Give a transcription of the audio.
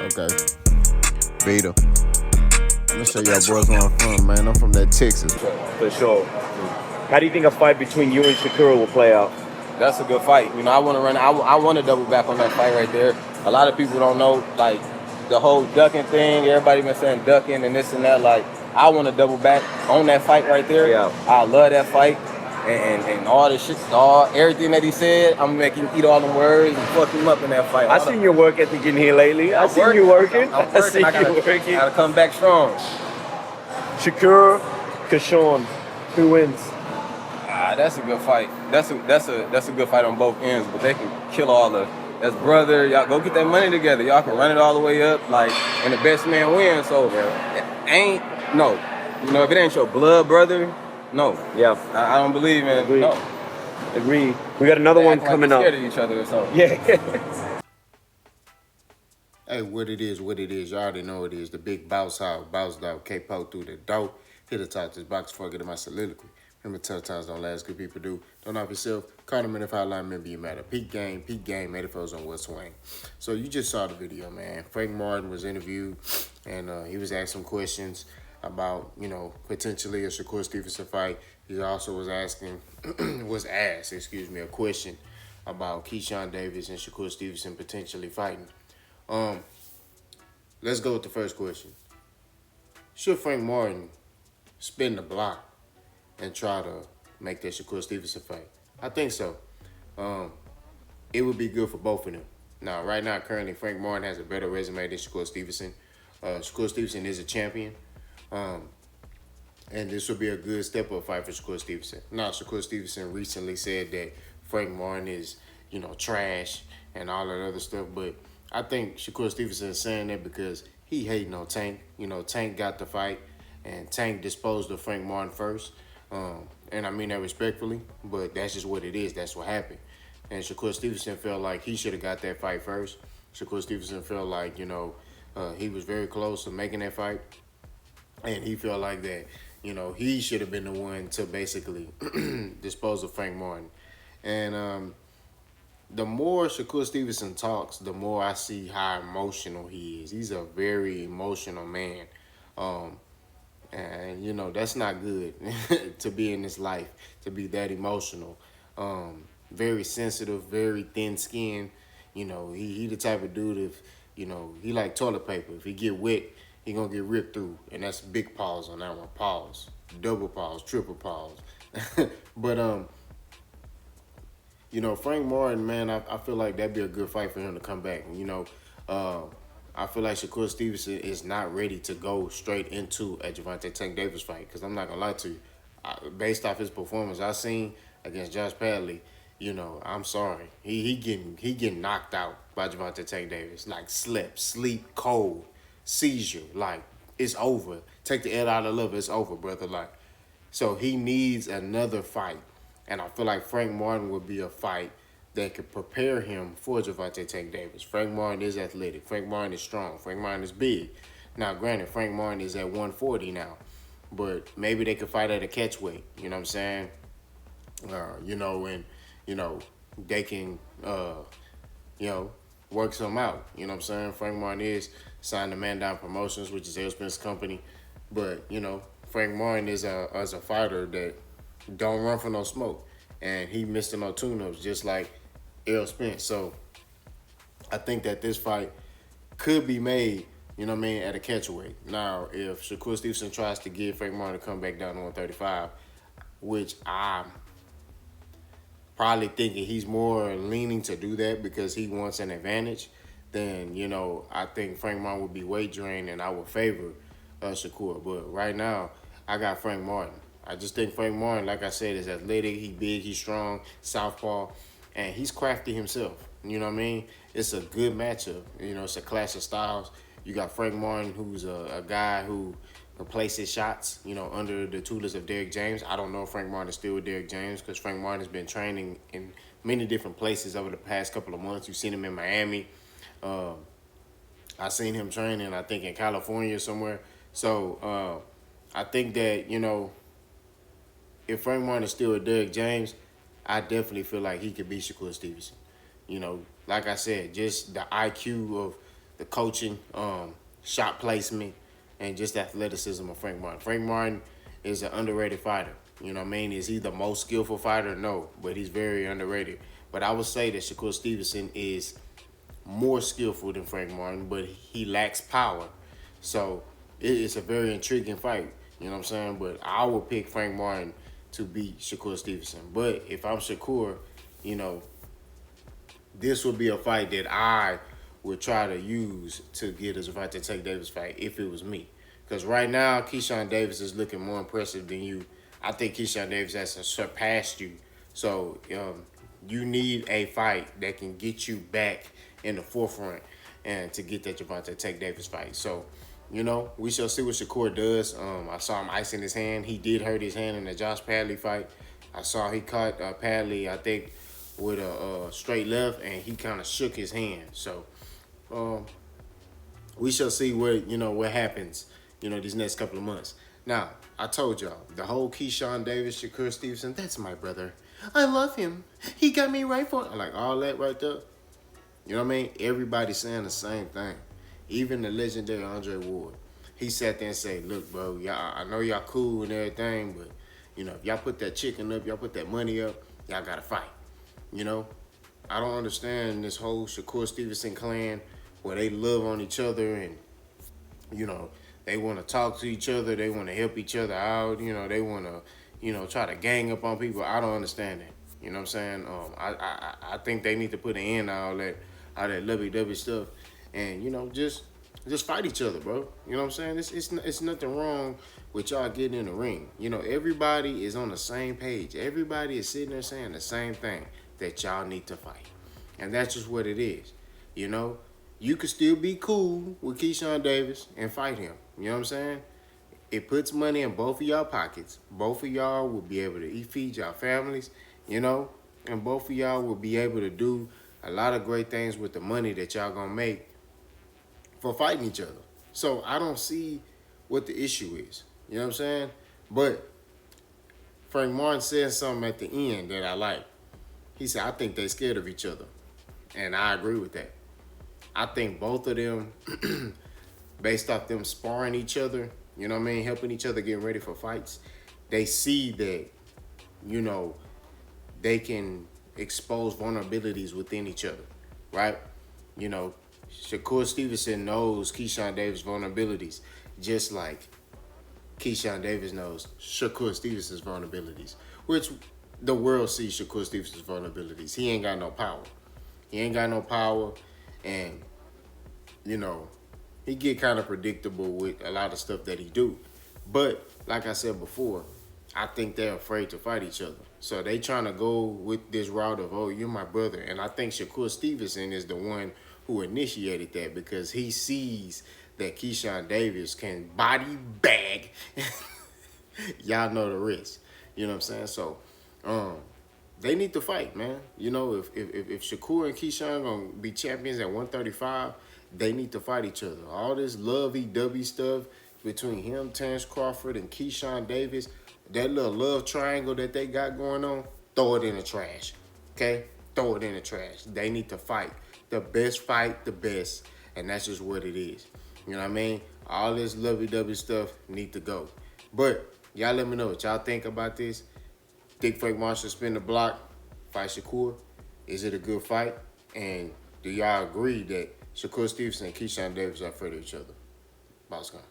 Okay. Vita. I'm gonna show y'all boys where I'm from, man. I'm from that Texas. For sure. How do you think a fight between you and Shakur will play out? That's a good fight. You know, I want to run. I want to double back on that fight right there. A lot of people don't know, like, the whole ducking thing. Everybody been saying ducking and this and that. Like, I want to double back on that fight right there. Yeah. I love that fight. And all the shit, everything that he said, I'm gonna make him eat all the words and fuck him up in that fight. I seen your work ethic in here lately. I seen you working. I'm working. I gotta come back strong. Shakur, Kashawn, who wins? That's a good fight. That's a good fight on both ends, but they can kill all the. That's brother. Y'all go get that money together. Y'all can run it all the way up, like, and the best man wins. So if it ain't your blood brother, no. Yeah. I don't believe in it. No. Agree. We got another one coming up. Scared of each other or something. Yeah. Hey, what it is, you already know it is. The big boss house, boss dog, K-Po through the door. Here to talk this box before I get to my soliloquy. Remember, tough times don't last, good people do. Don't off yourself. Condiment if I line, remember you matter. Peak game, 84's on West Wing. So you just saw the video, man. Frank Martin was interviewed, and he was asked some questions about, potentially a Shakur Stevenson fight. He also was asked a question about Keyshawn Davis and Shakur Stevenson potentially fighting. Let's go with the first question. Should Frank Martin spin the block and try to make that Shakur Stevenson fight? I think so. It would be good for both of them. Now, right now, currently, Frank Martin has a better resume than Shakur Stevenson. Shakur Stevenson is a champion. And this would be a good step-up fight for Shakur Stevenson. Now, Shakur Stevenson recently said that Frank Martin is, trash and all that other stuff. But I think Shakur Stevenson is saying that because he hating on Tank. Tank got the fight, and Tank disposed of Frank Martin first. And I mean that respectfully, but that's just what it is. That's what happened. And Shakur Stevenson felt like he should have got that fight first. Shakur Stevenson felt like, he was very close to making that fight. And he felt like that, he should have been the one to basically dispose of Frank Martin. And the more Shakur Stevenson talks, the more I see how emotional he is. He's a very emotional man. And, that's not good to be in this life, to be that emotional. Very sensitive, very thin-skinned. He the type of dude, if, he like toilet paper. If he get wet, he gonna get ripped through. And that's big pause on that one. Pause. Double pause, triple pause. But, Frank Martin, man, I feel like that'd be a good fight for him to come back. I feel like Shakur Stevenson is not ready to go straight into a Gervonta Tank Davis fight. Because I'm not going to lie to you. Based off his performance I seen against Josh Padley, I'm sorry. He getting knocked out by Gervonta Tank Davis. Like, sleep, cold, seizure. Like, it's over. Take the air out of love. It's over, brother. Like, so he needs another fight. And I feel like Frank Martin would be a fight that could prepare him for Gervonta Tank Davis. Frank Martin is athletic. Frank Martin is strong. Frank Martin is big. Now, granted, Frank Martin is at 140 now. But maybe they could fight at a catch weight. You know what I'm saying? They can, work some out. You know what I'm saying? Frank Martin is signed to Man Down Promotions, which is Errol Spence's company. But, Frank Martin is a fighter that don't run for no smoke. And he missed no tune-ups, just like Errol Spence. So I think that this fight could be made, at a catchweight. Now, if Shakur Stevenson tries to get Frank Martin to come back down to 135, which I'm probably thinking he's more leaning to do that because he wants an advantage, then, I think Frank Martin would be weight drained and I would favor Shakur. But right now, I got Frank Martin. I just think Frank Martin, like I said, is athletic. He's big, he's strong, southpaw, and he's crafty himself. You know what I mean? It's a good matchup. It's a clash of styles. You got Frank Martin, who's a guy who can place his shots, under the tutelage of Derrick James. I don't know if Frank Martin is still with Derrick James because Frank Martin has been training in many different places over the past couple of months. You've seen him in Miami. I seen him training, I think, in California somewhere. So I think that, if Frank Martin is still with Derrick James, I definitely feel like he could beat Shakur Stevenson. Like I said, just the IQ of the coaching, shot placement, and just athleticism of Frank Martin. Frank Martin is an underrated fighter. You know what I mean? Is he the most skillful fighter? No, but he's very underrated. But I would say that Shakur Stevenson is more skillful than Frank Martin, but he lacks power. So it's a very intriguing fight. You know what I'm saying? But I would pick Frank Martin to beat Shakur Stevenson. But if I'm Shakur, you know, this would be a fight that I would try to use to get as a fight to Tank Davis fight if it was me. Because right now, Keyshawn Davis is looking more impressive than you. I think Keyshawn Davis has surpassed you. So you need a fight that can get you back in the forefront and to get that Javante Tank Davis fight. So, you know, we shall see what Shakur does. I saw him icing his hand. He did hurt his hand in the Josh Padley fight. I saw he caught Padley, I think, with a straight left, and he kind of shook his hand. So, we shall see what happens, these next couple of months. Now, I told y'all, the whole Keyshawn Davis, Shakur Stevenson, that's my brother. I love him. He got me right for it. Like all that right there. You know what I mean? Everybody's saying the same thing. Even the legendary Andre Ward. He sat there and said, look, bro, y'all, I know y'all cool and everything, but, if y'all put that chicken up, y'all put that money up, y'all got to fight. I don't understand this whole Shakur Stevenson clan where they love on each other and, they want to talk to each other. They want to help each other out. They want to, try to gang up on people. I don't understand that. You know what I'm saying? I think they need to put an end to all that lovey-dovey stuff and, just fight each other, bro. You know what I'm saying? It's nothing wrong with y'all getting in the ring. Everybody is on the same page. Everybody is sitting there saying the same thing, that y'all need to fight. And that's just what it is. You could still be cool with Keyshawn Davis and fight him. You know what I'm saying? It puts money in both of y'all pockets. Both of y'all will be able to feed y'all families, and both of y'all will be able to do a lot of great things with the money that y'all gonna make for fighting each other. So I don't see what the issue is. You know what I'm saying? But Frank Martin said something at the end that I like. He said, I think they're scared of each other. And I agree with that. I think both of them, based off them sparring each other, you know what I mean, helping each other get ready for fights, they see that, they can expose vulnerabilities within each other, right? Shakur Stevenson knows Keyshawn Davis' vulnerabilities, just like Keyshawn Davis knows Shakur Stevenson's vulnerabilities, which the world sees Shakur Stevenson's vulnerabilities. He ain't got no power. And, he get kind of predictable with a lot of stuff that he do. But, like I said before, I think they're afraid to fight each other. So they trying to go with this route of, oh, you're my brother. And I think Shakur Stevenson is the one who initiated that because he sees that Keyshawn Davis can body bag. Y'all know the risk. You know what I'm saying? So, they need to fight, man. If Shakur and Keyshawn gonna be champions at 135, they need to fight each other. All this lovey-dovey stuff between him, Terrence Crawford, and Keyshawn Davis, that little love triangle that they got going on, throw it in the trash. Okay? Throw it in the trash. They need to fight. The best fight, the best. And that's just what it is. You know what I mean? All this lovey-dovey stuff need to go. But y'all let me know what y'all think about this. Think Frank Martin should spin the block, fight Shakur? Is it a good fight? And do y'all agree that Shakur Stevenson and Keyshawn Davis are afraid of each other? Boss gone.